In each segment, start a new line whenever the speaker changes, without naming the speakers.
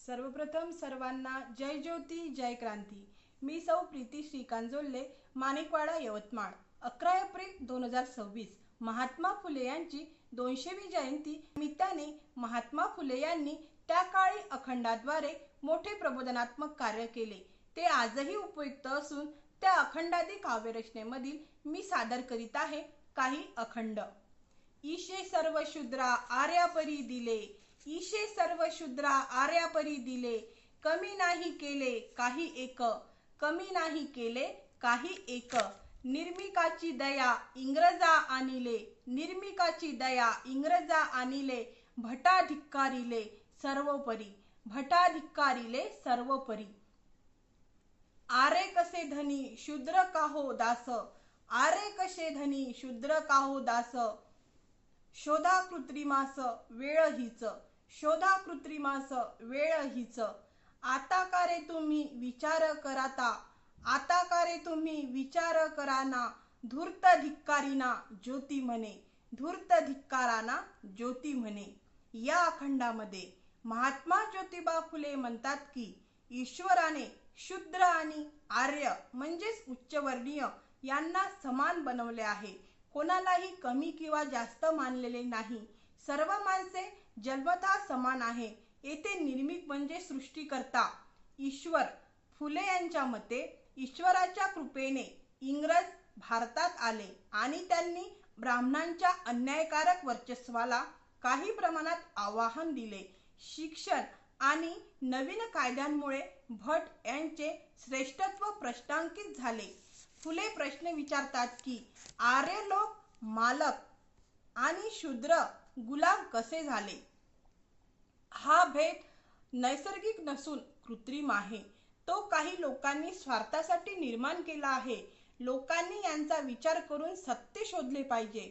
सर्वप्रथम सर्वांना जय ज्योती जय क्रांती। मी सौ प्रीती श्रीकांत जोल्ले, माणिकवाडा, यवतमाळ। 11 एप्रिल 2026 महात्मा फुले यांची 200वी जयंती निमित्ताने महात्मा फुले यांनी त्या काळी अखंडाद्वारे मोठे प्रबोधनात्मक कार्य केले, ते आजही उपयुक्त असून त्या अखंडादी काव्यरचनेमधील मी सादर करीत आहे काही अखंड। ईशे सर्व शूद्रा आर्यापरी दिले, ईशे सर्व शूद्रा आर्यापरी दिले, कमी नाही केले काही एक, कमी नाही केले काही एक। निर्मिकाची दया इंग्रजा आणिले, निर्मिकाची दया इंग्रजा आणिले, भटा धिक्कारिले सर्वोपरी, भटा धिक्कारिले सर्वोपरी। आरे कसे धनी शूद्र काहो दास, आरे कसे धनी शूद्र काहो दास। शोधा कृत्रिमास वेळ हीच, शोधा कृत्रिमास वेळ हीच। आता का रे तुम्ही विचार कराता, आता का रे तुम्ही विचार कराना। धूर्त धिक्कारीना ज्योती म्हणे, धूर्त धिक्काराना ज्योती म्हणे। या अखंडामध्ये महात्मा ज्योतिबा फुले म्हणतात की ईश्वराने शूद्र आणि आर्य म्हणजेच उच्चवर्णीय यांना समान बनवले आहे, कोणालाही कमी किंवा जास्त मानलेले नाही। सर्व माणसे जन्मतः समान आहे। येथे निर्मिक म्हणजे सृष्टीकर्ता ईश्वर। फुले यांच्या मते ईश्वराच्या कृपेने इंग्रज भारतात आले आणि त्यांनी ब्राह्मणांच्या अन्यायकारक वर्चस्वाला काही प्रमाणात आवाहन दिले। शिक्षण आणि नवीन कायद्यांमुळे भट यांचे श्रेष्ठत्व प्रश्नांकित झाले। फुले प्रश्न विचारतात की आर्य लोक मालक आणि शूद्र गुलाम कसे झाले। हा भेद नैसर्गिक नसून कृत्रिम आहे, तो काही लोकांनी स्वार्थासाठी निर्माण केला आहे। लोकांनी यांचा विचार करून सत्य शोधले पाहिजे।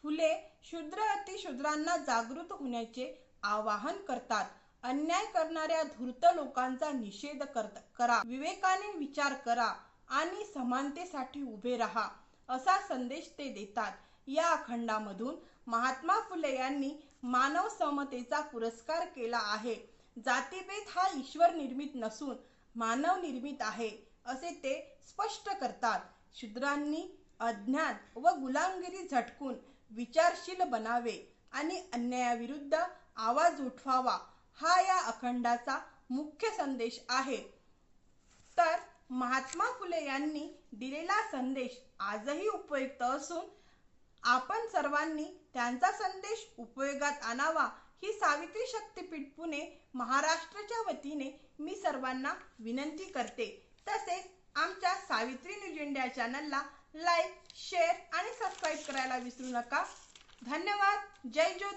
फुले शूद्र अतिशूद्रांना जागृत होण्याचे आवाहन करतात। अन्याय करणाऱ्या धूर्त लोकांचा निषेध करा, विवेकाने विचार करा आणि समानतेसाठी उभे राहा, असा संदेश ते देतात। या अखंडामधून महात्मा फुले यांनी मानव समतेचा पुरस्कार केला आहे। जातीभेद हा ईश्वर निर्मित नसून मानव निर्मित आहे, असे ते स्पष्ट करतात। शूद्रांनी अज्ञान व गुलामगिरी झटकून विचारशील बनावे आणि अन्यायाविरुद्ध आवाज उठवावा, हा या अखंडाचा मुख्य संदेश आहे। तर महात्मा फुले यांनी दिलेला संदेश आजही उपयुक्त असून आपण सर्वांनी त्यांचा संदेश उपयोगात आणावा, ही सावित्री शक्तीपीठ पुणे महाराष्ट्राच्या वतीने मी सर्वांना विनंती करते। तसेच आमच्या सावित्री न्यूज इंडिया चॅनलला लाईक, शेअर आणि सबस्क्राईब करायला विसरू नका। धन्यवाद। जय ज्योती।